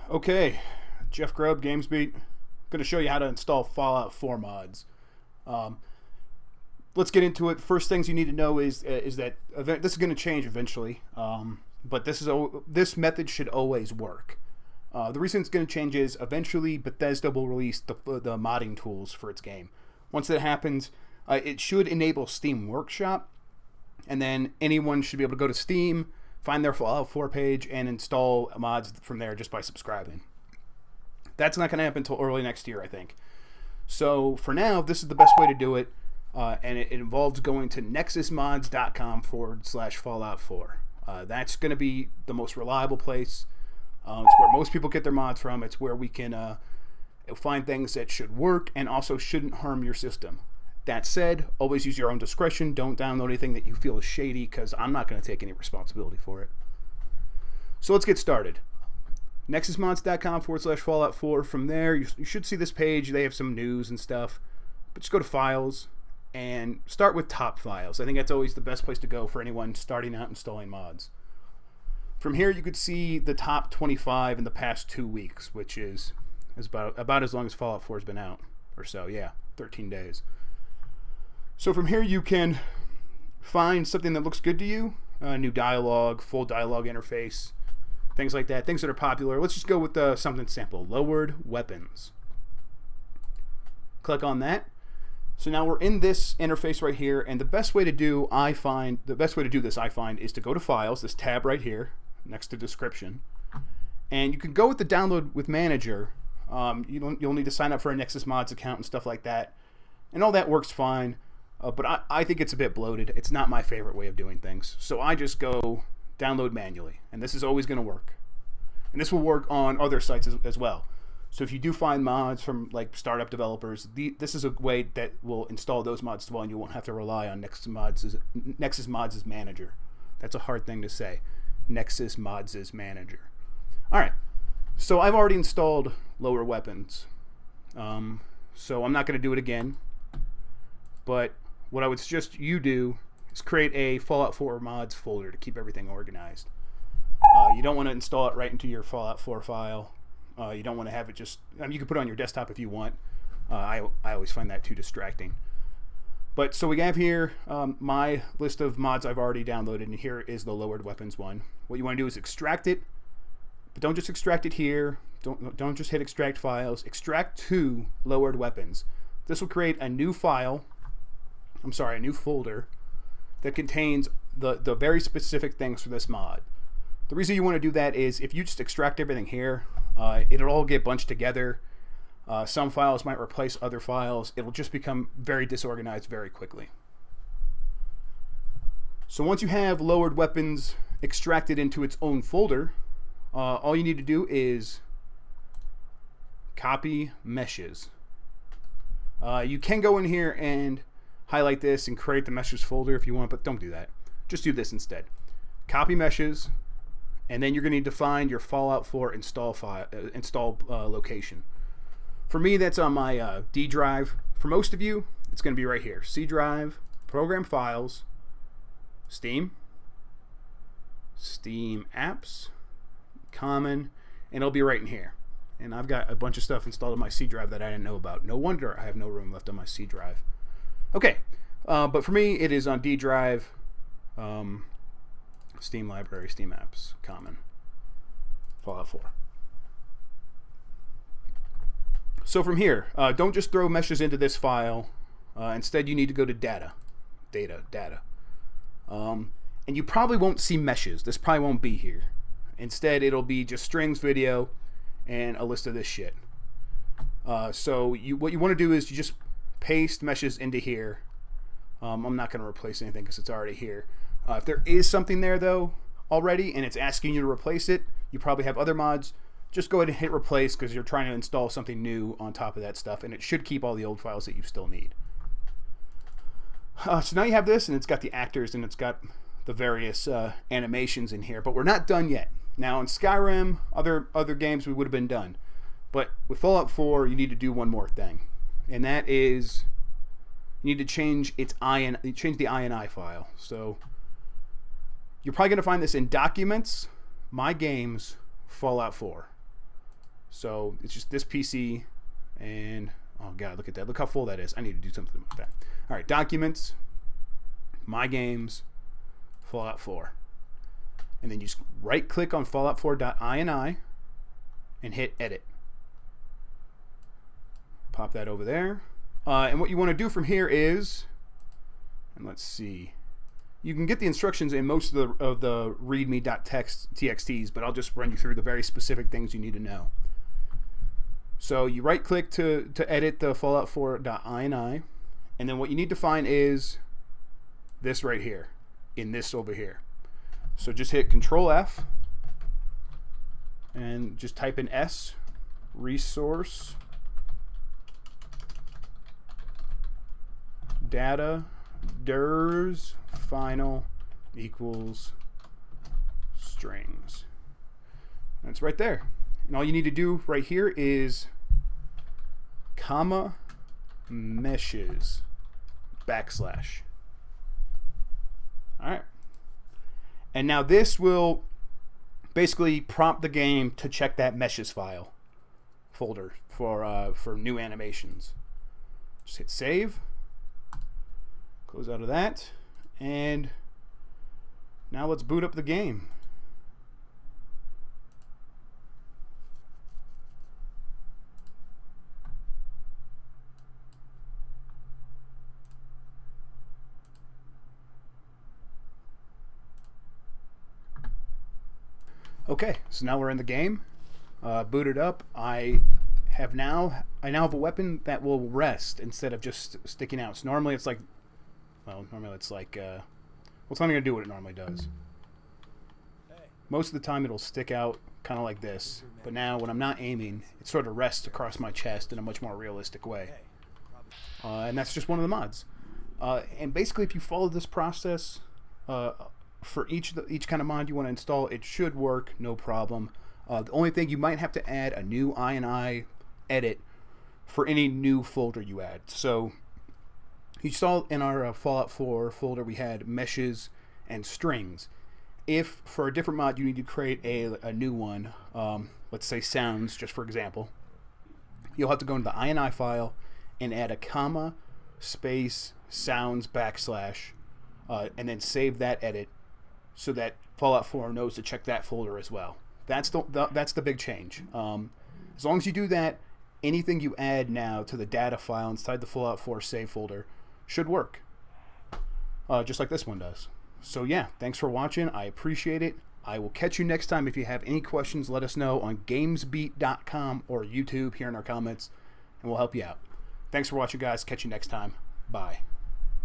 Okay, Jeff Grubb, GamesBeat. Going to show you how to install Fallout 4 mods. Um, let's get into it. First things you need to know is that this is going to change eventually, but this method should always work. The reason it's going to change is eventually Bethesda will release the modding tools for its game. Once that happens, it should enable Steam Workshop, and then anyone should be able to go to Steam, find their Fallout 4 page, and install mods from there just by subscribing. That's not going to happen until early next year, I think. So for now, this is the best way to do it, and it involves going to nexusmods.com/Fallout 4. That's going to be the most reliable place. It's where most people get their mods from. It's where we can find things that should work and also shouldn't harm your system. That said, always use your own discretion. Don't download anything that you feel is shady, because I'm not going to take any responsibility for it. So let's get started. nexusmods.com/Fallout 4. From there, you should see this page. They have some news and stuff. But just go to Files and start with Top Files. I think that's always the best place to go for anyone starting out installing mods. From here, you could see the top 25 in the past 2 weeks, which is about as long as Fallout 4 has been out, or so. Yeah, 13 days. So from here, you can find something that looks good to you, new dialogue, full dialogue interface, things like that, things that are popular. Let's just go with something simple: lowered weapons. Click on that. So now we're in this interface right here, and the best way to do this is to go to Files, this tab right here next to Description, and you can go with the Download with Manager. You'll need to sign up for a Nexus Mods account and stuff like that, and all that works fine. But I think it's a bit bloated. It's not my favorite way of doing things. So I just go download manually. And this is always going to work. And this will work on other sites as well. So if you do find mods from like startup developers, this is a way that will install those mods as well, and you won't have to rely on Nexus Mods' manager. That's a hard thing to say. Nexus Mods' manager. All right. So I've already installed lower weapons. So I'm not going to do it again. But what I would suggest you do is create a Fallout 4 mods folder to keep everything organized. You don't want to install it right into your Fallout 4 file. You don't want to have it just... you can put it on your desktop if you want. I always find that too distracting. But so we have here my list of mods I've already downloaded, and here is the lowered weapons one. What you want to do is extract it, but don't just extract it here. Don't just hit extract files. Extract to lowered weapons. This will create a new file... a new folder that contains the very specific things for this mod. The reason you want to do that is if you just extract everything here, it'll all get bunched together. Some files might replace other files. It'll just become very disorganized very quickly. So once you have lowered weapons extracted into its own folder, all you need to do is copy meshes. You can go in here and highlight this and create the meshes folder if you want, but don't do that. Just do this instead. Copy meshes, and then you're going to need to find your Fallout 4 install location. For me, that's on my D drive. For most of you, it's going to be right here. C drive, program files, Steam apps, common, and it'll be right in here. And I've got a bunch of stuff installed on my C drive that I didn't know about. No wonder I have no room left on my C drive. Okay, but for me, it is on D drive, Steam library, Steam apps, common, Fallout 4. So from here, don't just throw meshes into this file. Instead, you need to go to data. And you probably won't see meshes. This probably won't be here. Instead, it'll be just strings, video, and a list of this shit. So what you want to do is you just paste meshes into here. I'm not going to replace anything because it's already here. If there is something there though already and it's asking you to replace it, you probably have other mods. Just go ahead and hit replace because you're trying to install something new on top of that stuff, and it should keep all the old files that you still need. So now you have this, and it's got the actors and it's got the various animations in here, but we're not done yet. Now in Skyrim, other games, we would have been done. But with Fallout 4, you need to do one more thing. And that is you need to change the INI file. So you're probably going to find this in Documents, My Games, Fallout 4. So it's just this PC, and oh god, look at that. Look how full that is. I need to do something about that. All right, documents, my games, Fallout 4. And then you just right click on fallout4.ini and hit edit. Pop that over there. And what you want to do from here is, and let's see, you can get the instructions in most of the readme.txts, but I'll just run you through the very specific things you need to know. So you right click to edit the fallout4.ini, and then what you need to find is this right here, in this over here. So just hit Control F and just type in S, resource, data, dirs, final equals strings. That's right there. And all you need to do right here is comma meshes backslash. All right. And now this will basically prompt the game to check that meshes file folder for new animations. Just hit save. Close out of that. And now let's boot up the game. Okay, so now we're in the game. Booted up. I now have a weapon that will rest instead of just sticking out. So normally it's like, well, it's not going to do what it normally does. Most of the time it'll stick out kind of like this, but now when I'm not aiming, it sort of rests across my chest in a much more realistic way. And that's just one of the mods. And basically, if you follow this process, for each kind of mod you want to install, it should work no problem. The only thing, you might have to add a new INI edit for any new folder you add. So you saw in our Fallout 4 folder we had meshes and strings. If for a different mod you need to create a new one, let's say sounds, just for example, you'll have to go into the INI file and add a comma, space, sounds, backslash, and then save that edit so that Fallout 4 knows to check that folder as well. That's the big change. As long as you do that, anything you add now to the data file inside the Fallout 4 save folder should work, just like this one does. So yeah, thanks for watching. I appreciate it. I will catch you next time. If you have any questions, let us know on gamesbeat.com or YouTube here in our comments, and we'll help you out. Thanks for watching, guys. Catch you next time. Bye.